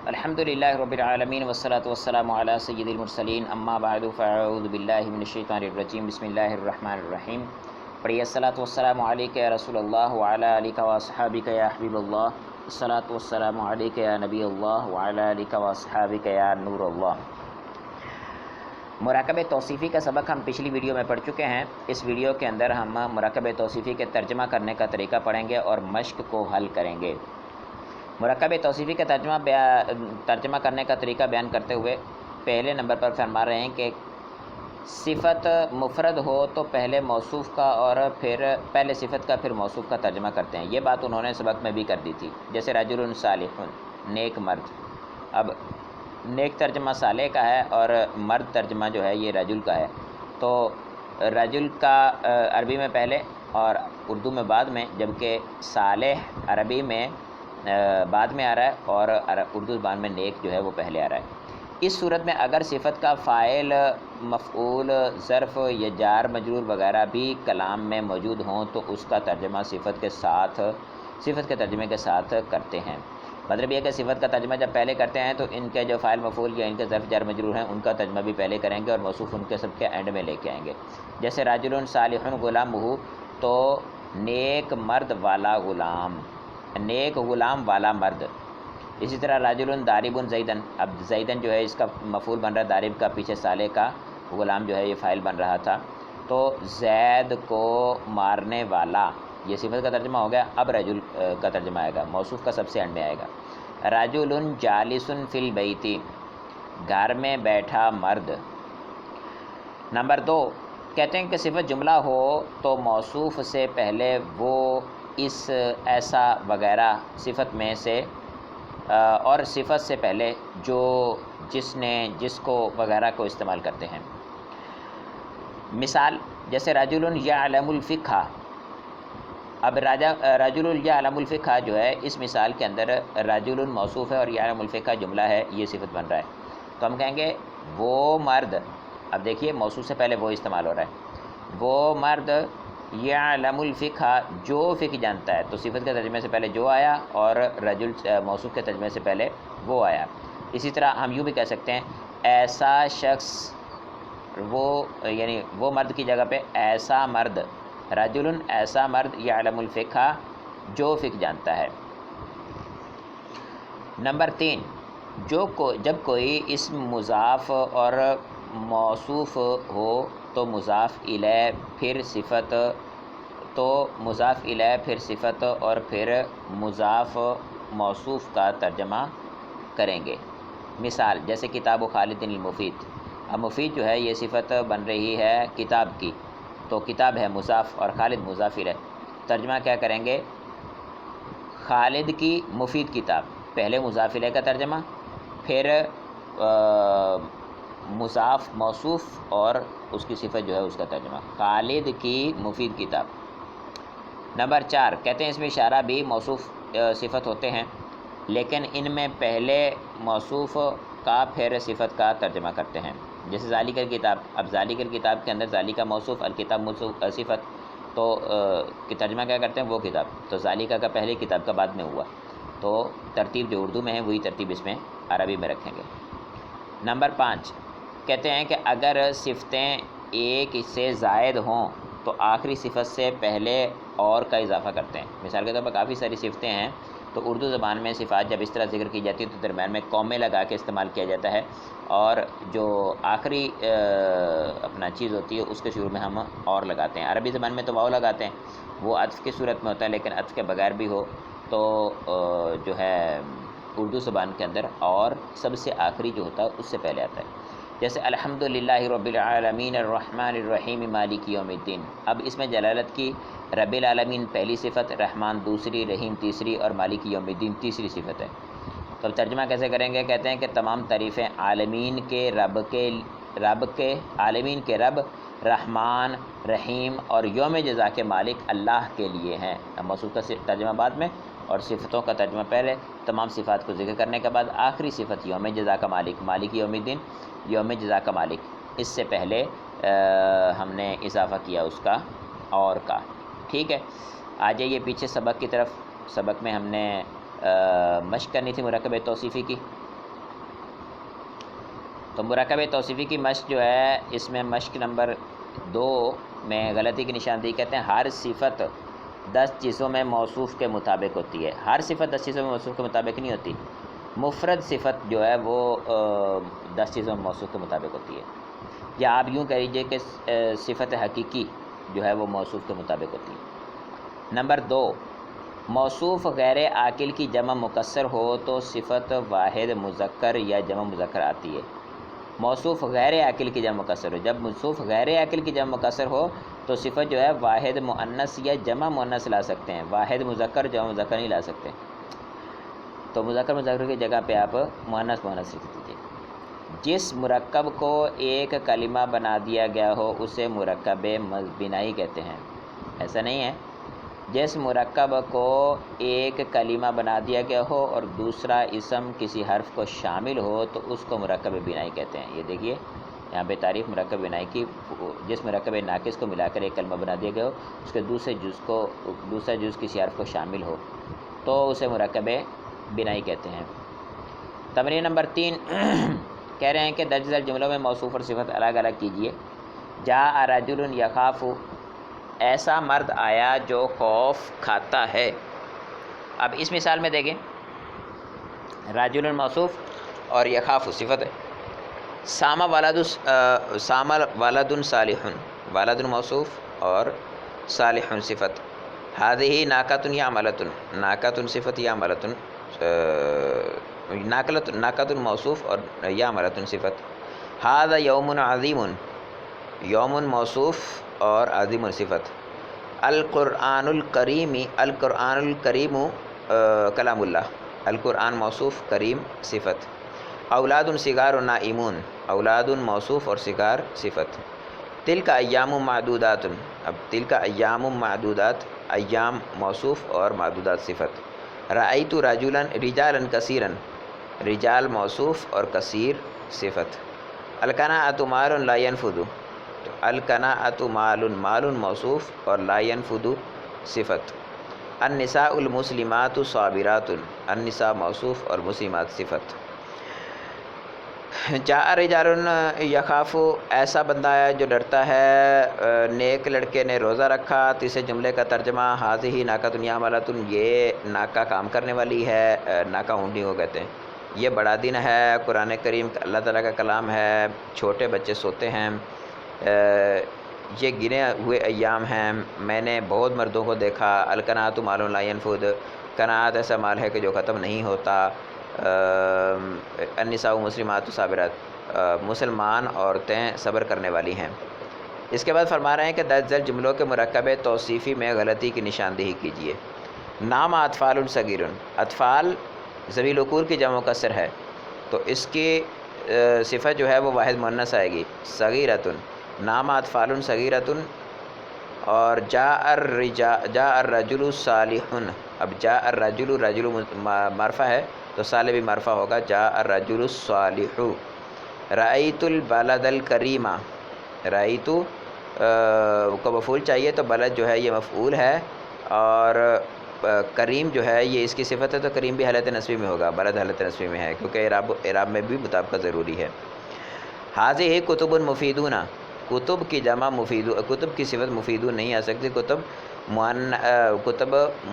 الحمدللہ رب العالمین والصلاة والسلام علی سید المرسلین اما بعد فاعوذ باللہ من الشیطان الرجیم بسم اللہ الرحمن الرحیم۔ پڑھیے الصلاۃ والسلام علیک یا رسول اللہ وعلی آلک واصحابک یا حبیب اللہ، الصلاۃ والسلام علیک یا نبی اللہ وعلی آلک واصحابک یا نور اللہ۔ مراقبہ توصیفی کا سبق ہم پچھلی ویڈیو میں پڑھ چکے ہیں۔ اس ویڈیو کے اندر ہم مراقبہ توصیفی کے ترجمہ کرنے کا طریقہ پڑھیں گے اور مشق کو حل کریں گے۔ مراقبہ توصیفی کا ترجمہ کرنے کا طریقہ بیان کرتے ہوئے پہلے نمبر پر فرما رہے ہیں کہ صفت مفرد ہو تو پہلے موصوف کا اور پھر پہلے صفت کا پھر موصوف کا ترجمہ کرتے ہیں۔ یہ بات انہوں نے سبق میں بھی کر دی تھی، جیسے رجل صالح، نیک مرد۔ اب نیک ترجمہ صالح کا ہے اور مرد ترجمہ جو ہے یہ رجل کا ہے، تو رجل کا عربی میں پہلے اور اردو میں بعد میں، جبکہ صالح عربی میں بعد میں آ رہا ہے اور اردو زبان میں نیک جو ہے وہ پہلے آ رہا ہے۔ اس صورت میں اگر صفت کا فاعل، مفعول، ظرف یا جار مجرور وغیرہ بھی کلام میں موجود ہوں تو اس کا ترجمہ صفت کے ترجمے کے ساتھ کرتے ہیں۔ مطلب یہ کہ صفت کا ترجمہ جب پہلے کرتے ہیں تو ان کے جو فاعل، مفعول یا ان کے ظرف جار مجرور ہیں ان کا ترجمہ بھی پہلے کریں گے اور موصوف ان کے سب کے اینڈ میں لے کے آئیں گے۔ جیسے راجل صالح غلامہ، تو نیک مرد والا غلام، نیک غلام والا مرد۔ اسی طرح راجل ضارب زیدن، اب زیدن جو ہے اس کا مفعول بن رہا ہے، ضارب کا پیچھے صالح کا، غلام جو ہے یہ فاعل بن رہا تھا، تو زید کو مارنے والا، یہ صفت کا ترجمہ ہو گیا۔ اب رجل کا ترجمہ آئے گا، موصوف کا سب سے اینڈ میں آئے گا۔ رجل جالس فی البیت، گھر میں بیٹھا مرد۔ نمبر 2، کہتے ہیں کہ صفت جملہ ہو تو موصوف سے پہلے وہ، اس، ایسا وغیرہ صفت میں سے، اور صفت سے پہلے جو، جس نے، جس کو وغیرہ کو استعمال کرتے ہیں۔ مثال جیسے رجل یعلم الفقہ، اب رجل یعلم الفقہ جو ہے اس مثال کے اندر رجل موصوف ہے اور یعلم الفقہ جملہ ہے، یہ صفت بن رہا ہے، تو ہم کہیں گے وہ مرد، اب دیکھیے موصوف سے پہلے وہ استعمال ہو رہا ہے، وہ مرد یعلم الفقہ، جو فقہ جانتا ہے، تو صفت کے ترجمے سے پہلے جو آیا اور رجل موصوف کے ترجمے سے پہلے وہ آیا۔ اسی طرح ہم یوں بھی کہہ سکتے ہیں ایسا شخص، وہ یعنی وہ مرد کی جگہ پہ ایسا مرد، رجل ایسا مرد یعلم الفقہ، جو فقہ جانتا ہے۔ نمبر 3، جب کوئی اسم مضاف اور موصوف ہو تو مضاف الیہ پھر صفت، اور پھر مضاف موصوف کا ترجمہ کریں گے۔ مثال جیسے کتاب خالد المفید، اب مفید جو ہے یہ صفت بن رہی ہے کتاب کی، تو کتاب ہے مضاف اور خالد مضاف الیہ، ترجمہ کیا کریں گے؟ خالد کی مفید کتاب، پہلے مضاف الیہ کا ترجمہ، پھر مضاف موصوف اور اس کی صفت جو ہے اس کا ترجمہ، خالد کی مفید کتاب۔ نمبر 4، کہتے ہیں اس میں اشارہ بھی موصوف صفت ہوتے ہیں، لیکن ان میں پہلے موصوف کا پھر صفت کا ترجمہ کرتے ہیں۔ جیسے ذالک الکتاب، اب ذالک الکتاب کے اندر ذالک موصوف، الکتاب موصوف صفت، تو ترجمہ کیا کرتے ہیں؟ وہ کتاب، تو ذالک کا پہلے، کتاب کا بعد میں ہوا، تو ترتیب جو اردو میں ہے وہی ترتیب اس میں عربی میں رکھیں گے۔ نمبر 5، کہتے ہیں کہ اگر صفتیں ایک سے زائد ہوں تو آخری صفت سے پہلے اور کا اضافہ کرتے ہیں۔ مثال کے طور پر کافی ساری صفتیں ہیں، تو اردو زبان میں صفات جب اس طرح ذکر کی جاتی ہے تو درمیان میں کومے لگا کے استعمال کیا جاتا ہے، اور جو آخری اپنا چیز ہوتی ہے اس کے شروع میں ہم اور لگاتے ہیں۔ عربی زبان میں تو واو لگاتے ہیں، وہ عطف کی صورت میں ہوتا ہے، لیکن عطف کے بغیر بھی ہو تو جو ہے اردو زبان کے اندر اور سب سے آخری جو ہوتا ہے اس سے پہلے آتا ہے۔ جیسے الحمدللہ رب العالمین الرحمن الرحیم مالک یوم الدین، اب اس میں جلالت کی رب العالمین پہلی صفت، رحمان دوسری، رحیم تیسری اور مالک یوم الدین تیسری صفت ہے۔ تو اب ترجمہ کیسے کریں گے؟ کہتے ہیں کہ تمام تعریفیں عالمین کے رب، رحمان، رحیم اور یوم جزا کے مالک اللہ کے لیے ہیں۔ اب موصوف کا ترجمہ بعد میں اور صفتوں کا ترجمہ پہلے، تمام صفات کو ذکر کرنے کے بعد آخری صفت یوم جزا کا مالک، مالک یوم الدین، یوم جزا کا مالک، اس سے پہلے ہم نے اضافہ کیا اس کا اور کا۔ ٹھیک ہے، آ جائیے پیچھے سبق کی طرف۔ سبق میں ہم نے مشق کرنی تھی مراقبہ توصیفی کی، تو مرکب توصیفی کی مشق جو ہے، اس میں مشق نمبر 2 میں غلطی کی نشاندہی کہتے ہیں ہر صفت 10 چیزوں میں موصوف کے مطابق ہوتی ہے۔ ہر صفت 10 چیزوں میں موصوف کے مطابق نہیں ہوتی، مفرد صفت جو ہے وہ 10 چیزوں میں موصوف کے مطابق ہوتی ہے، یا آپ یوں کہہ لیجیے کہ صفت حقیقی جو ہے وہ موصوف کے مطابق ہوتی ہے۔ نمبر 2، موصوف غیر عاقل کی جمع مکسر ہو تو صفت واحد مذکر یا جمع مذکر آتی ہے۔ موصوف غیر عاقل کی جمع مکسر ہو، جب موصوف غیر عاقل کی جمع مکسر ہو تو صفت جو ہے واحد مؤنث یا جمع مؤنث لا سکتے ہیں، واحد مذکر جمع مذکر نہیں لا سکتے، تو مذکر مذکر کی جگہ پہ آپ مؤنث مؤنث لکھ دیجیے۔ جس مرکب کو ایک کلمہ بنا دیا گیا ہو اسے مرکب بنائی کہتے ہیں۔ ایسا نہیں ہے، جس مرکب کو ایک کلمہ بنا دیا گیا ہو اور دوسرا اسم کسی حرف کو شامل ہو تو اس کو مرکب بنائی کہتے ہیں۔ یہ دیکھیے یہاں پہ تعریف مرکب بنائی کی، جس مرکب ناقص کو ملا کر ایک کلمہ بنا دیا گیا ہو، اس کے دوسرا جز کسی حرف کو شامل ہو تو اسے مرکب بنائی کہتے ہیں۔ تمرین نمبر 3 کہہ رہے ہیں کہ درج ذیل جملوں میں موصوف اور صفت الگ الگ کیجیے۔ جاء رجل یخاف، ایسا مرد آیا جو خوف کھاتا ہے۔ اب اس مثال میں دیکھیں، رجل موصوف اور یخاف صفت ہے۔ سامہ ولد صالح، ولد موصوف اور صالح صفت۔ هذه ناقۃ یعملۃ، ناقۃ صفت یعملۃ، ناقۃ موصوف اور یعملۃ صفت۔ هذا یوم عظیم، یوم موصوف اور عظیم صفت۔ القرآن الکریم، القرآن الکریم کلام اللہ، القرآن موصوف، کریم صفت۔ اولاد صغار نائمون، اولاد موصوف اور صغار صفت۔ تلک ایام معدودات، اب تلک ایام معدودات، ایام موصوف اور معدودات صفت۔ رأیت رجالا کثیرا، رجال موصوف اور کثیر صفت۔ القناعۃ مال لا ينفد، القناعۃ مال، مال موصوف اور لا ينفد صفت۔ النساء المسلمات صابرات، النساء موصوف اور مسلمات صفت۔ جاء رجال یخاف، ایسا بندہ ہے جو ڈرتا ہے، نیک لڑکے نے روزہ رکھا۔ تیسرے جملے کا ترجمہ، هذه ناقۃ یعملۃ، یہ ناکہ کام کرنے والی ہے، ناکہ اونٹنی کو کہتے ہیں۔ یہ بڑا دن ہے، قرآن کریم اللہ تعالیٰ کا کلام ہے، چھوٹے بچے سوتے ہیں، یہ گنے ہوئے ایام ہیں، میں نے بہت مردوں کو دیکھا۔ القناعۃ مال لا ينفد، قناعت ایسا مال ہے کہ جو ختم نہیں ہوتا۔ النساء مسلمات صابرات، مسلمان عورتیں صبر کرنے والی ہیں۔ اس کے بعد فرما رہے ہیں کہ درج ذیل جملوں کے مرکب توصیفی میں غلطی کی نشاندہی کیجیے۔ نام اطفال صغیر، اطفال ذوی العقول کی جمع مکسر ہے تو اس کی صفت جو ہے وہ واحد مؤنث آئے گی، صغیرۃ، نام اطفال صغیرۃ۔ اور جاء الرجل صالح، اب جاء الرجل، رجل معرفہ ہے تو صالح بھی معرفہ ہوگا، جاء الرجل الصالح۔ رأیت البلد الکریم، رأیت کو مفعول چاہیے تو بلد جو ہے یہ مفعول ہے، اور کریم جو ہے یہ اس کی صفت ہے تو کریم بھی حالت نصبی میں ہوگا، بلد حالت نصبی میں ہے کیونکہ اعراب میں بھی مطابقت ضروری ہے۔ هذه کتب مفیدون، کتب کی جمع کتب کی صفت مفیدون نہیں آ سکتی، کتب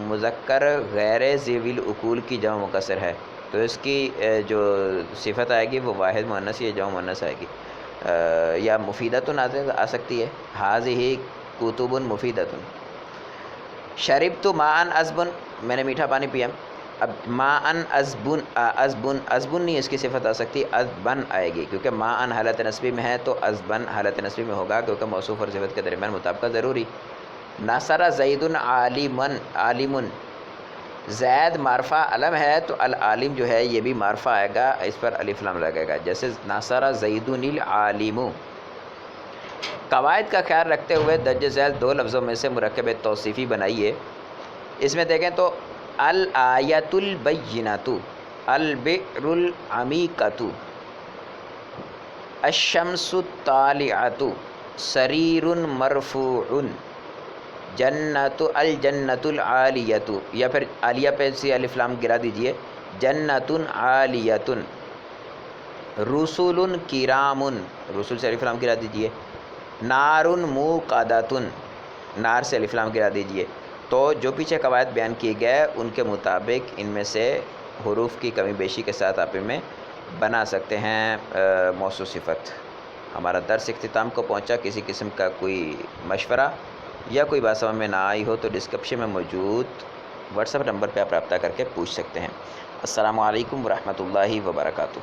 مذکر غیر ذوی العقول کی جمع مکسر ہے تو اس کی جو صفت آئے گی وہ واحد مؤنث یا جمع مؤنث آئے گی، یا مفیدتن آ سکتی ہے، هذه کتب مفیدتن۔ شربت ماء عذبا، میں نے میٹھا پانی پیا۔ اب ماء عذبن، عذبن نہیں اس کی صفت آ سکتی، عذبن آئے گی کیونکہ ماء حالت نصبی میں ہے تو عذبن حالت نصبی میں ہوگا کیونکہ موصوف اور صفت کے درمیان مطابقت ضروری۔ نصر زید عالم، زید معرفہ علم ہے تو العالم جو ہے یہ بھی معرفہ آئے گا، اس پر الف لام لگے گا، جیسے نصر زید العالم۔ قواعد کا خیال رکھتے ہوئے درج ذیل 2 لفظوں میں سے مرکب توصیفی بنائیے۔ اس میں دیکھیں تو الآیۃ البینۃ، البئر العمیقۃ، الشمس الطالعۃ، سریر مرفوع، جنت، الجنت العالیۃ، یا پھر عالیہ پہ سے الف لام گرا دیجئے، جنت عالیۃ۔ رسول کرام، رسول سے الف لام گرا دیجئے. نار موقدۃ، نار سے الف لام گرا دیجئے. تو جو پیچھے قواعد بیان کیے گئے ان کے مطابق ان میں سے حروف کی کمی بیشی کے ساتھ آپ ان میں بنا سکتے ہیں موصوف صفت. ہمارا درس اختتام کو پہنچا. کسی قسم کا کوئی مشورہ یا کوئی بات سمجھ میں نہ آئی ہو تو ڈسکرپشن میں موجود واٹس ایپ نمبر پہ آپ رابطہ کر کے پوچھ سکتے ہیں. السلام علیکم ورحمۃ اللہ وبرکاتہ.